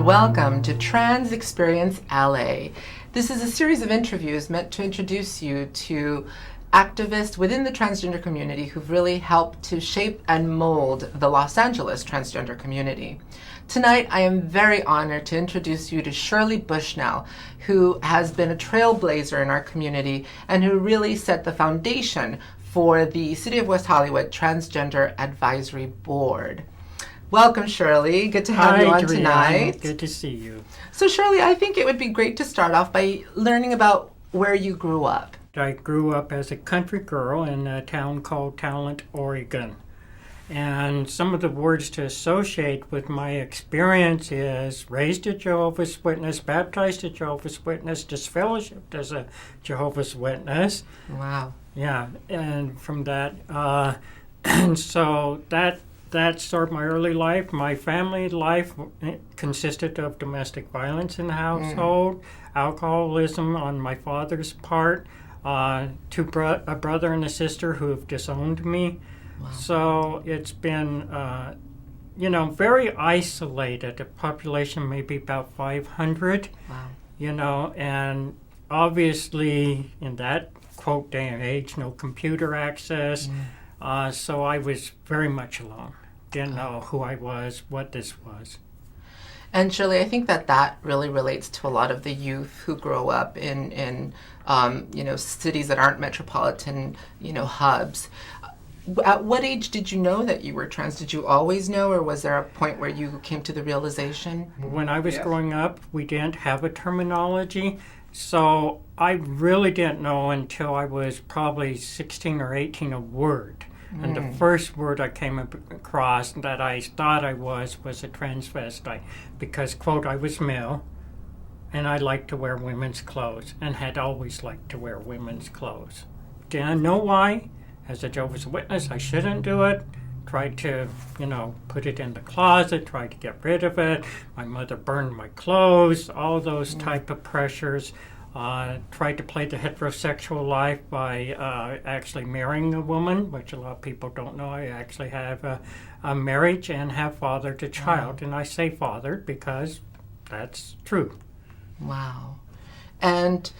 Welcome to Trans Experience LA. This is a series of interviews meant to introduce you to activists within the transgender community who've really helped to shape and mold the Los Angeles transgender community. Tonight, I am very honored to introduce you to Shirley Bushnell, who has been a trailblazer in our community and who really set the foundation for the City of West Hollywood Transgender Advisory Board. Welcome, Shirley. Good to have you on Drian. Tonight. Good to see you. So, Shirley, I think it would be great to start off by learning about where you grew up. I grew up as a country girl in a town called Talent, Oregon. And some of the words to associate with my experience is raised a Jehovah's Witness, baptized a Jehovah's Witness, disfellowshipped as a Jehovah's Witness. Wow. Yeah, and from that, and so that's sort of my early life. My family life consisted of domestic violence in the household, alcoholism on my father's part, a brother and a sister who have disowned me. Wow. So it's been, very isolated. The population maybe about 500, wow. And obviously in that, quote, day and age, no computer access. So I was very much alone. Didn't know who I was, what this was. And Shirley, I think that really relates to a lot of the youth who grow up in cities that aren't metropolitan, hubs. At what age did you know that you were trans? Did you always know, or was there a point where you came to the realization? When I was growing up, we didn't have a terminology. So I really didn't know until I was probably 16 or 18 a word. And the first word I came across that I thought I was a transvestite because, quote, I was male and I liked to wear women's clothes and had always liked to wear women's clothes. Didn't know why. As a Jehovah's Witness, I shouldn't do it. Tried to, put it in the closet, tried to get rid of it. My mother burned my clothes, all those type of pressures. Tried to play the heterosexual life by actually marrying a woman, which a lot of people don't know. I actually have a marriage and have fathered a child. Wow. And I say fathered because that's true. Wow. And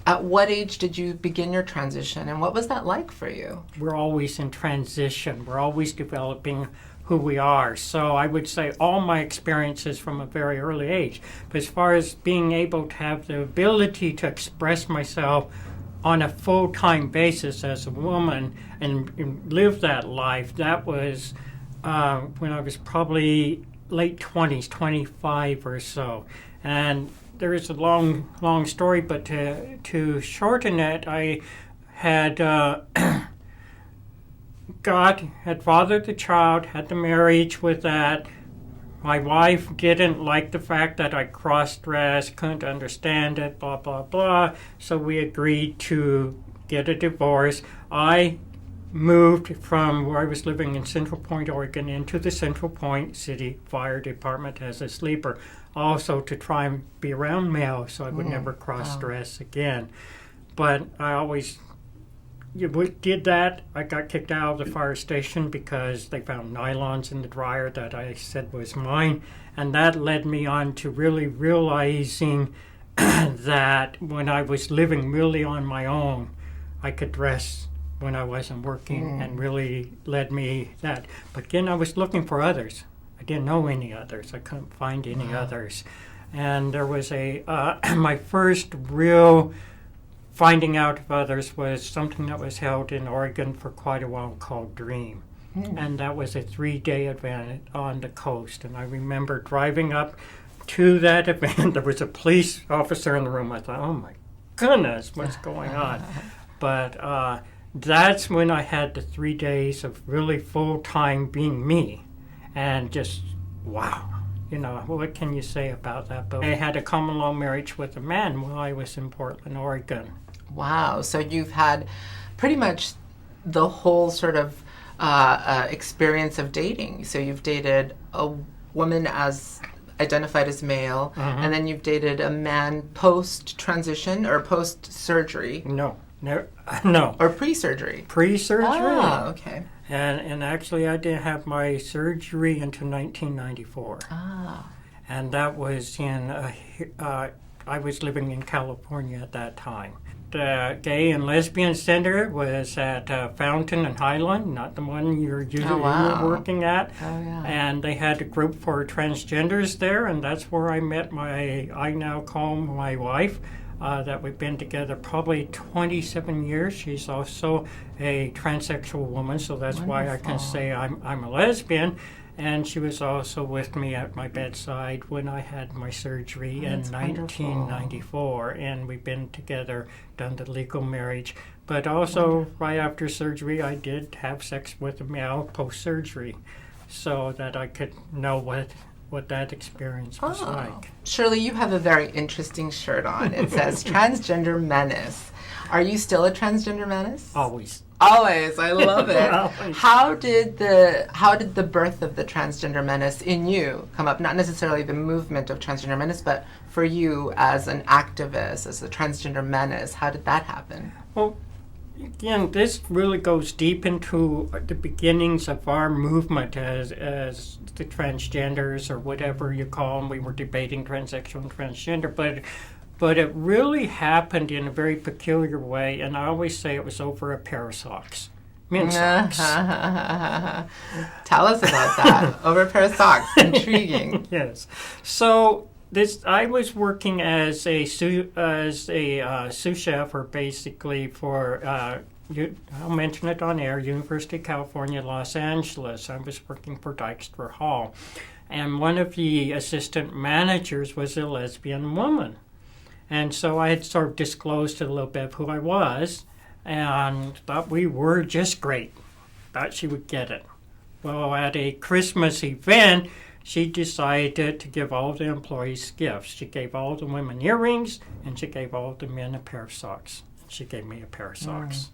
at what age did you begin your transition, and what was that like for you? We're always in transition. We're always developing who we are. So I would say all my experiences from a very early age. But as far as being able to have the ability to express myself on a full-time basis as a woman and live that life, that was when I was probably late 20s, 25 or so. And there is a long story, but to shorten it, I had God had fathered the child, had the marriage with that. My wife didn't like the fact that I cross-dressed, couldn't understand it, blah, blah, blah. So we agreed to get a divorce. I moved from where I was living in Central Point, Oregon, into the Central Point City Fire Department as a sleeper, also to try and be around males so I would never cross-dress again. But I always did that. I got kicked out of the fire station because they found nylons in the dryer that I said was mine. And that led me on to really realizing that when I was living really on my own, I could dress when I wasn't working, and really led me that. But again, I was looking for others. I didn't know any others. I couldn't find any others. And there was my first real finding out of others was something that was held in Oregon for quite a while called Dream. And that was a 3-day event on the coast. And I remember driving up to that event. There was a police officer in the room. I thought, oh my goodness, what's going on? But that's when I had the 3 days of really full-time being me. And just, wow. What can you say about that? But I had a common law marriage with a man while I was in Portland, Oregon. Wow. So you've had pretty much the whole sort of experience of dating. So you've dated a woman as identified as male, and then you've dated a man post-transition or post-surgery. No. Or pre-surgery. Pre-surgery. Ah, okay. And actually, I didn't have my surgery until 1994. Ah. And that was I was living in California at that time. The Gay and Lesbian Center was at Fountain and Highland, not the one you're usually working at. Oh, yeah. And they had a group for transgenders there, and that's where I met I now call my wife, that we've been together probably 27 years. She's also a transsexual woman, so that's why I can say I'm a lesbian. And she was also with me at my bedside when I had my surgery in 1994. And we've been together, done the legal marriage. But also, right after surgery, I did have sex with a male post-surgery so that I could know what that experience was like. Shirley, you have a very interesting shirt on. It says Transgender Menace. Are you still a transgender menace? Always. Always, I love it. Always. How did the birth of the Transgender Menace in you come up? Not necessarily the movement of Transgender Menace, but for you as an activist, as a Transgender Menace, how did that happen? Well, again, this really goes deep into the beginnings of our movement as the transgenders or whatever you call them. We were debating transsexual and transgender, but it really happened in a very peculiar way, and I always say it was over a pair of socks. Men's socks. Tell us about that. Over a pair of socks. Intriguing. Yes. So I was working as a sous chef, or basically for I'll mention it on air, University of California, Los Angeles. I was working for Dykstra Hall, and one of the assistant managers was a lesbian woman. And so I had sort of disclosed a little bit of who I was and thought we were just great. Thought she would get it. Well, at a Christmas event, she decided to give all the employees gifts. She gave all the women earrings, and she gave all the men a pair of socks. She gave me a pair of socks.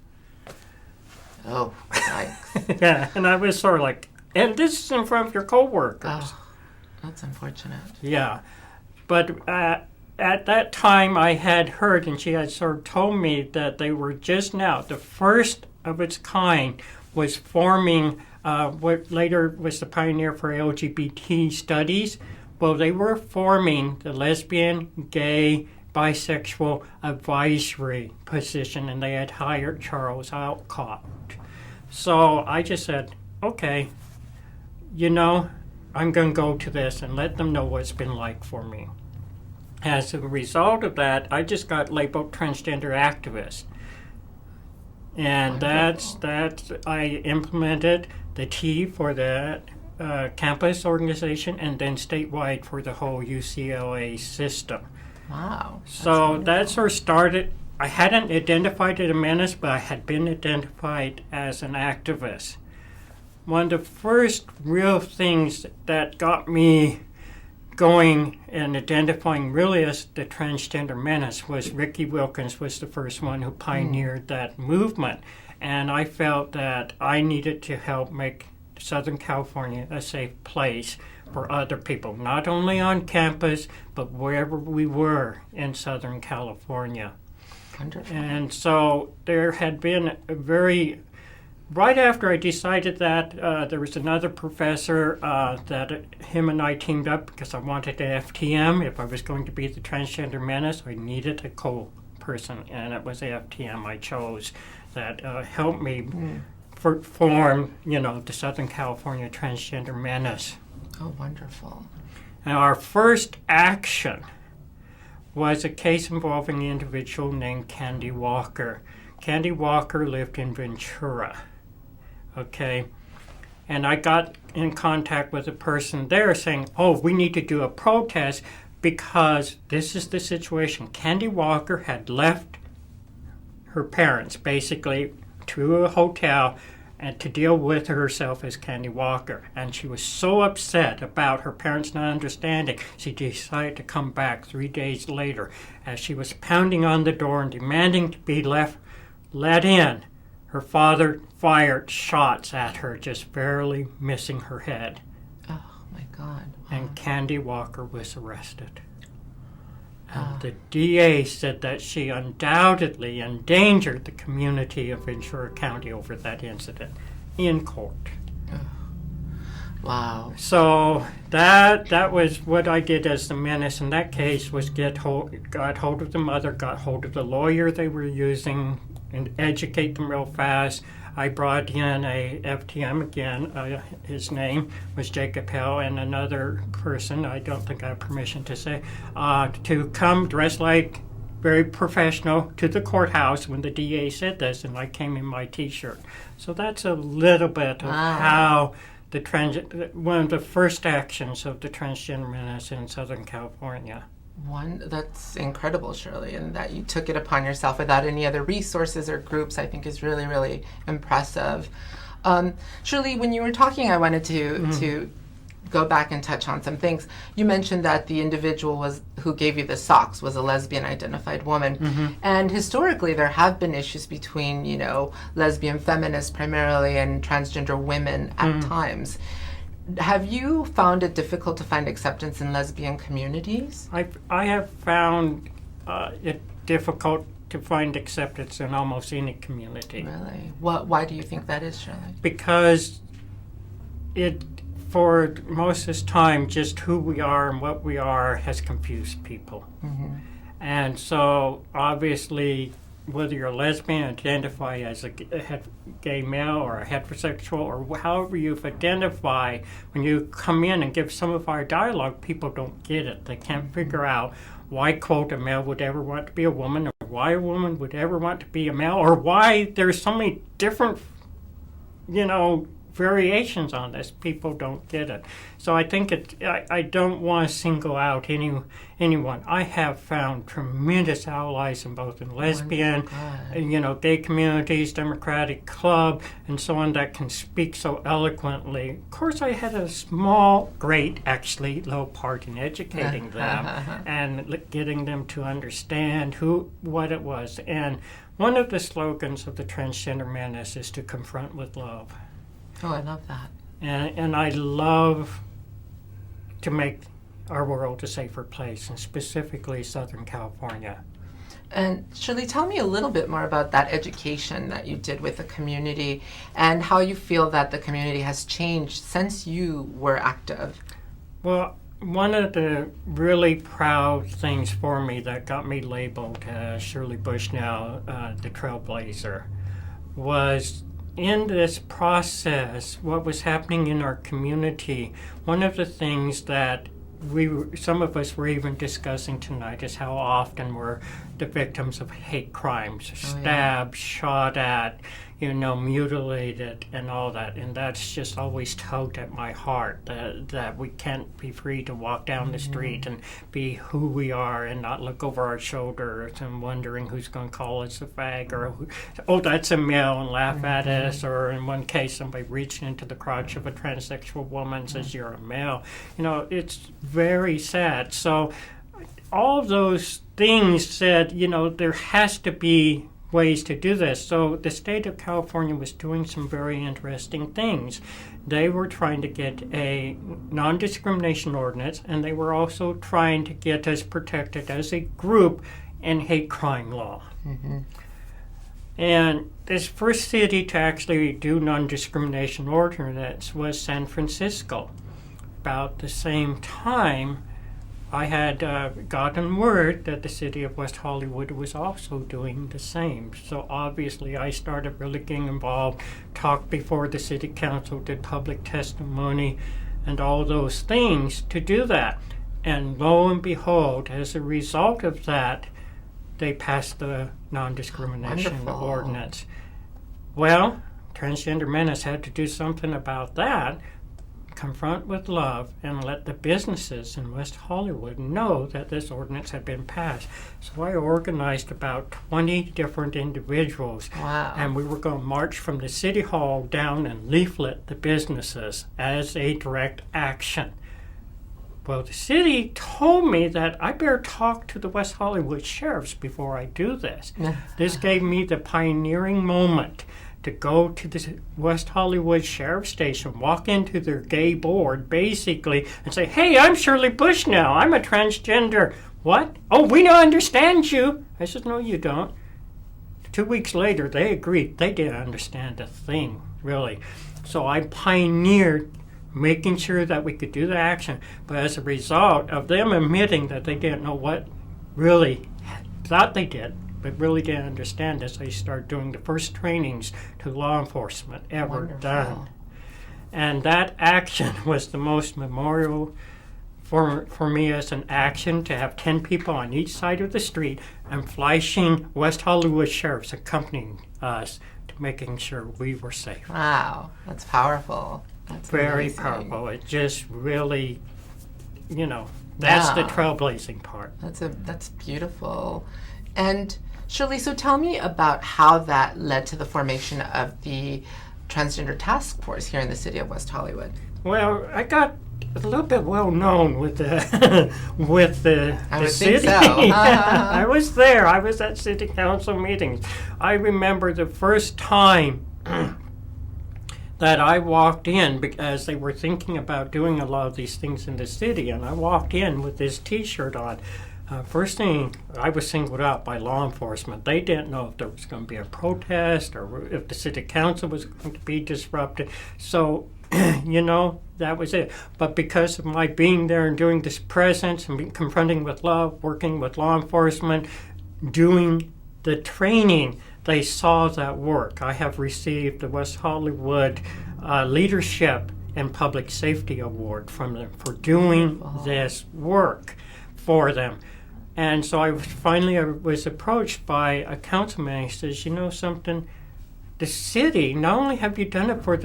Oh, yikes. Yeah, and I was sort of like, and this is in front of your coworkers. Oh, that's unfortunate. Yeah, but at that time, I had heard, and she had sort of told me that they were just now, the first of its kind was forming what later was the pioneer for LGBT studies. Well, they were forming the lesbian, gay, bisexual advisory position, and they had hired Charles Alcott. So I just said, okay, I'm going to go to this and let them know what it's been like for me. As a result of that, I just got labeled transgender activist. And that's I implemented the T for the campus organization and then statewide for the whole UCLA system. Wow. So that sort of started. I hadn't identified as a menace, but I had been identified as an activist. One of the first real things that got me going and identifying really as the transgender menace was Ricky Wilkins was the first one who pioneered that movement. And I felt that I needed to help make Southern California a safe place for other people, not only on campus, but wherever we were in Southern California. Wonderful. And so there had been right after I decided that, there was another professor that him and I teamed up because I wanted an FTM. If I was going to be the transgender menace, I needed a co-person, and it was the FTM I chose that helped me form, the Southern California Transgender Menace. Oh, wonderful. Now, our first action was a case involving an individual named Candy Walker. Candy Walker lived in Ventura. Okay, and I got in contact with a person there saying, we need to do a protest because this is the situation. Candy Walker had left her parents, basically, to a hotel and to deal with herself as Candy Walker. And she was so upset about her parents not understanding, she decided to come back 3 days later. As she was pounding on the door and demanding to be let in, her father fired shots at her, just barely missing her head. Oh, my God. And Candy Walker was arrested. And the DA said that she undoubtedly endangered the community of Ventura County over that incident in court. Wow. So that was what I did as the menace in that case, was got hold of the mother, got hold of the lawyer they were using, and educate them real fast. I brought in a FTM again. His name was Jacob Hill, and another person, I don't think I have permission to say, to come dressed like very professional to the courthouse when the DA said this, and I came in my T-shirt. So that's a little bit of how one of the first actions of the transgender menace in Southern California. That's incredible, Shirley, and that you took it upon yourself without any other resources or groups, I think is really, really impressive. Shirley, when you were talking, I wanted to go back and touch on some things. You mentioned that the individual who gave you the socks was a lesbian identified woman. And historically, there have been issues between, lesbian feminists primarily and transgender women at times. Have you found it difficult to find acceptance in lesbian communities? I have found it difficult to find acceptance in almost any community. Really? Why do you think that is, Shirley? Because for most of this time, just who we are and what we are has confused people. And so, obviously, whether you're a lesbian, identify as a gay male or a heterosexual, or however you identify, when you come in and give some of our dialogue, people don't get it. They can't figure out why, quote, a male would ever want to be a woman, or why a woman would ever want to be a male, or why there's so many different, variations on this. People don't get it. So I think I don't want to single out anyone. I have found tremendous allies in both lesbian, gay communities, Democratic Club, and so on, that can speak so eloquently. Of course, I had a little part in educating them and getting them to understand what it was. And one of the slogans of the Transgender Menace is to confront with love. Oh, I love that. And I love to make our world a safer place, and specifically Southern California. And Shirley, tell me a little bit more about that education that you did with the community and how you feel that the community has changed since you were active. Well, one of the really proud things for me that got me labeled Shirley Bushnell, the Trailblazer, was in this process, what was happening in our community. One of the things that some of us were even discussing tonight is how often we're the victims of hate crimes, stabbed, shot at, mutilated, and all that. And that's just always tugged at my heart, that we can't be free to walk down the street and be who we are and not look over our shoulders and wondering who's going to call us a fag, or that's a male, and laugh at us, or in one case somebody reached into the crotch of a transsexual woman and says you're a male. It's very sad. So all those things said, there has to be ways to do this. So the state of California was doing some very interesting things. They were trying to get a non-discrimination ordinance, and they were also trying to get us protected as a group in hate crime law. And this first city to actually do non-discrimination ordinance was San Francisco. About the same time, I had gotten word that the city of West Hollywood was also doing the same. So obviously I started really getting involved, talked before the city council, did public testimony, and all those things to do that. And lo and behold, as a result of that, they passed the non-discrimination ordinance. Well, Transgender Menace had to do something about that, confront with love, and let the businesses in West Hollywood know that this ordinance had been passed. So I organized about 20 different individuals. Wow. And we were going to march from the city hall down and leaflet the businesses as a direct action. Well, the city told me that I better talk to the West Hollywood sheriffs before I do this. This gave me the pioneering moment to go to the West Hollywood Sheriff Station, walk into their gay board, basically, and say, "Hey, I'm Shirley Bushnell. I'm a transgender." "What? Oh, we don't understand you." I said, "No, you don't." 2 weeks later, they agreed. They didn't understand a thing, really. So I pioneered making sure that we could do the action. But as a result of them admitting that they didn't know what really thought they did, but really didn't understand this, I started doing the first trainings to law enforcement ever Wonderful. done. And that action was the most memorial for me as an action, to have 10 people on each side of the street and flashing West Hollywood sheriffs accompanying us to making sure we were safe. Wow, that's powerful. That's Very amazing. powerful. It just really, that's the Yeah. trailblazing part. That's beautiful. And Shirley, so tell me about how that led to the formation of the Transgender Task Force here in the city of West Hollywood. Well, I got a little bit well known with the with the I would city. think so. I was there. I was at city council meetings. I remember the first time that I walked in, because they were thinking about doing a lot of these things in the city, and I walked in with this T-shirt on. First thing, I was singled out by law enforcement. They didn't know if there was going to be a protest or if the city council was going to be disrupted. So, that was it. But because of my being there and doing this presence and confronting with love, working with law enforcement, doing the training, they saw that work. I have received the West Hollywood Leadership and Public Safety Award from them for doing this work for them. And so I was approached by a councilman. He says, "You know something? The city, not only have you done it for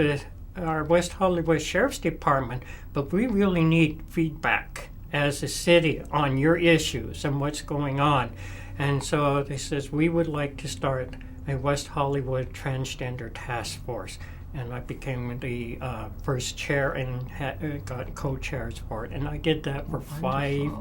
our West Hollywood Sheriff's Department, but we really need feedback as a city on your issues and what's going on." And so they says, "We would like to start a West Hollywood Transgender Task Force." And I became the first chair and got co-chairs for it. And I did that for 5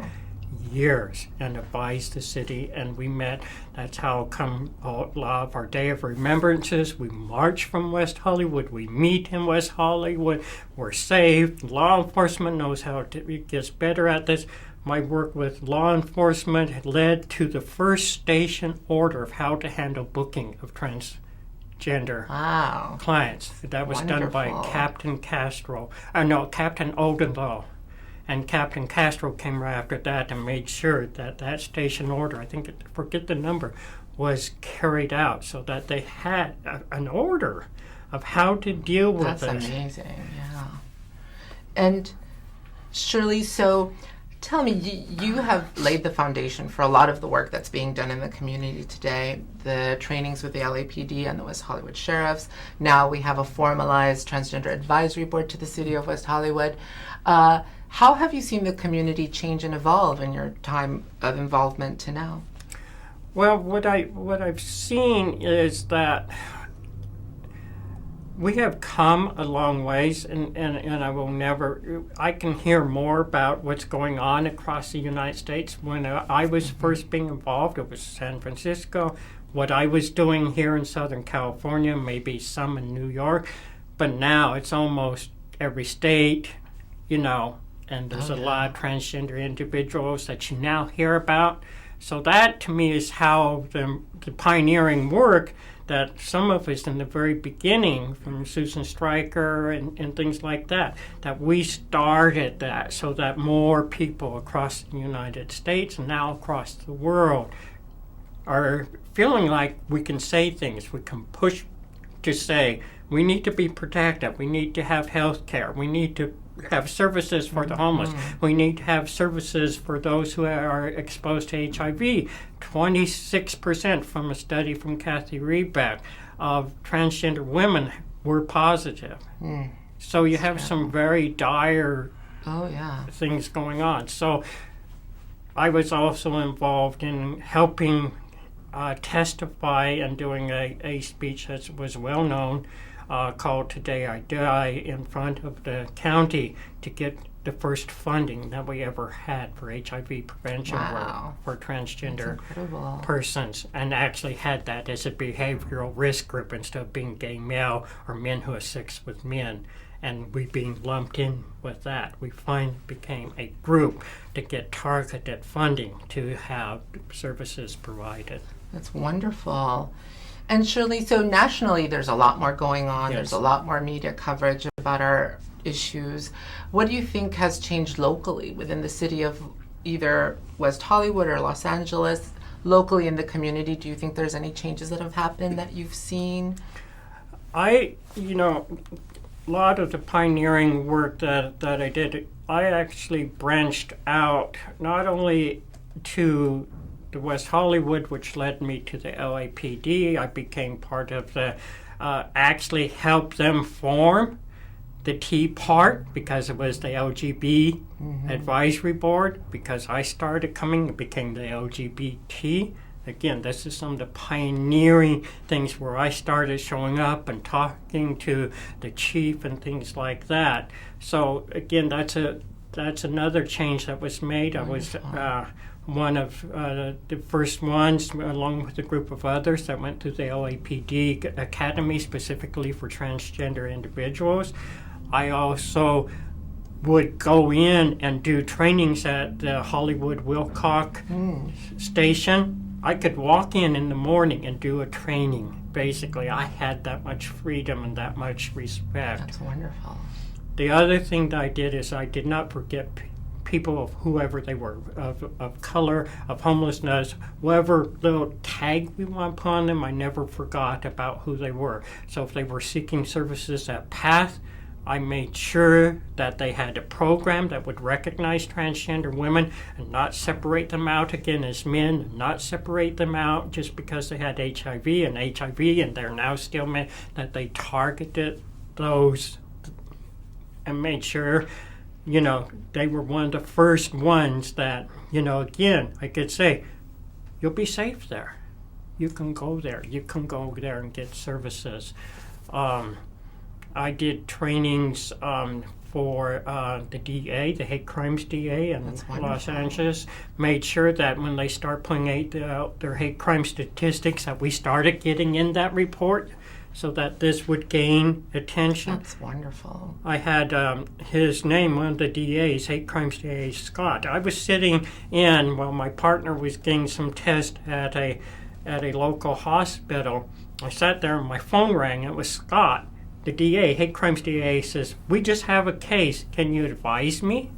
years and advised the city, and we met. That's how come a lot of our Day of Remembrances, we march from West Hollywood, we meet in West Hollywood, we're safe. Law enforcement knows how it gets better at this. My work with law enforcement led to the first station order of how to handle booking of transgender clients. That was done by Captain Odendahl. And Captain Castro came right after that and made sure that station order, I forget the number, was carried out so that they had an order of how to deal with it. That's amazing, yeah. And Shirley, so tell me, you have laid the foundation for a lot of the work that's being done in the community today, the trainings with the LAPD and the West Hollywood Sheriffs. Now we have a formalized transgender advisory board to the city of West Hollywood. How have you seen the community change and evolve in your time of involvement to now? Well, what I've seen is that we have come a long ways, and I can hear more about what's going on across the United States. When I was first being involved, it was San Francisco. What I was doing here in Southern California, maybe some in New York, but now it's almost every state, and there's a lot of transgender individuals that you now hear about. So that, to me, is how the pioneering work that some of us in the very beginning, from Susan Stryker and things like that we started that so that more people across the United States and now across the world are feeling like we can say things, we can push to say, we need to be protected, we need to have health care, we need to have services for the homeless. We need to have services for those who are exposed to HIV. 26% from a study from Kathy Reback of transgender women were positive. So you have some very dire things going on. So I was also involved in helping testify and doing a speech that was well known called Today I Die in front of the county to get the first funding that we ever had for HIV prevention Wow. work for transgender That's incredible. persons, and actually had that as a behavioral risk group instead of being gay male or men who have sex with men. And we being lumped in with that, we finally became a group to get targeted funding to have services provided. That's wonderful. And Shirley, so nationally there's a lot more going on. Yes. There's a lot more media coverage about our issues. What do you think has changed locally within the city of either West Hollywood or Los Angeles? Locally in the community, do you think there's any changes that have happened that you've seen? A lot of the pioneering work that I did, I actually branched out not only to the West Hollywood, which led me to the LAPD. I became part of the, actually helped them form the T part because it was the LGB advisory board. Because I started coming, it became the LGBT. Again, this is some of the pioneering things where I started showing up and talking to the chief and things like that. So again, that's another change that was made. I was one of the first ones, along with a group of others, that went to the LAPD Academy specifically for transgender individuals. I also would go in and do trainings at the Hollywood Wilcox station. I could walk in the morning and do a training. Basically, I had that much freedom and that much respect. That's wonderful. The other thing that I did is I did not forget people of whoever they were, of color, of homelessness, whatever little tag we want upon them, I never forgot about who they were. So if they were seeking services at PATH, I made sure that they had a program that would recognize transgender women and not separate them out again as men, and not separate them out just because they had HIV, and they're now still men, that they targeted those and made sure, they were one of the first ones that, again, I could say, you'll be safe there. You can go there. You can go there and get services. I did trainings for the DA, the hate crimes DA in Los Angeles, made sure that when they start putting out their hate crime statistics that we started getting in that report so that this would gain attention. That's wonderful. I had his name, one of the DAs, hate crimes DA, Scott. I was sitting in while my partner was getting some tests at a local hospital. I sat there and my phone rang. It was Scott. The DA, hate crimes DA, says, "We just have a case. Can you advise me?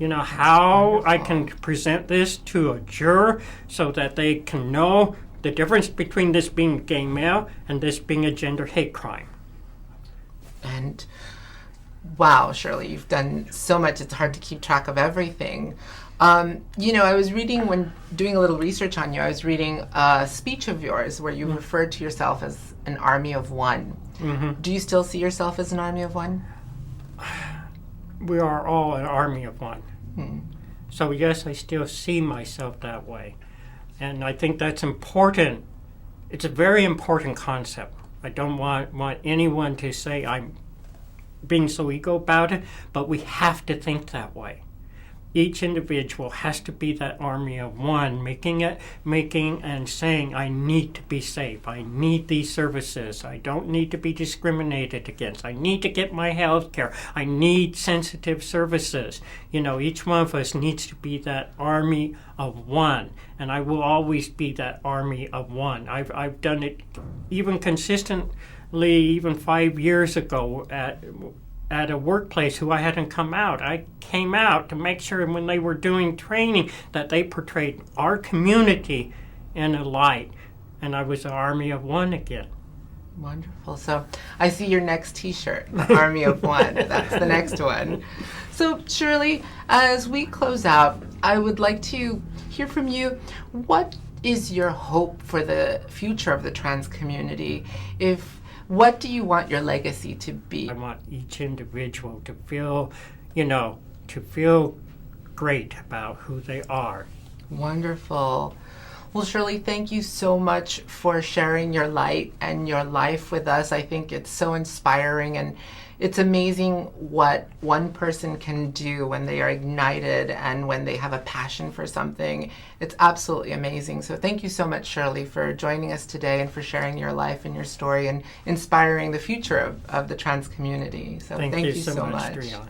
How I can present this to a juror so that they can know the difference between this being gay male and this being a gender hate crime." And wow, Shirley, you've done so much. It's hard to keep track of everything. I was reading, when doing a little research on you, I was reading a speech of yours where you referred to yourself as an army of one. Mm-hmm. Do you still see yourself as an army of one? We are all an army of one. So yes, I still see myself that way. And I think that's important. It's a very important concept. I don't want anyone to say I'm being so ego about it, but we have to think that way. Each individual has to be that army of one, making and saying, I need to be safe. I need these services. I don't need to be discriminated against. I need to get my health care. I need sensitive services. Each one of us needs to be that army of one. And I will always be that army of one. I've done it even consistently, even 5 years ago at a workplace who I hadn't come out. I came out to make sure when they were doing training that they portrayed our community in a light. And I was an army of one again. Wonderful. So I see your next T-shirt, the Army of One. That's the next one. So Shirley, as we close out, I would like to hear from you. What is your hope for the future of the trans community? What do you want your legacy to be? I want each individual to feel, to feel great about who they are. Wonderful. Well, Shirley, thank you so much for sharing your light and your life with us. I think it's so inspiring, and it's amazing what one person can do when they are ignited and when they have a passion for something. It's absolutely amazing. So thank you so much, Shirley, for joining us today and for sharing your life and your story and inspiring the future of the trans community. So thank you so much. Drian.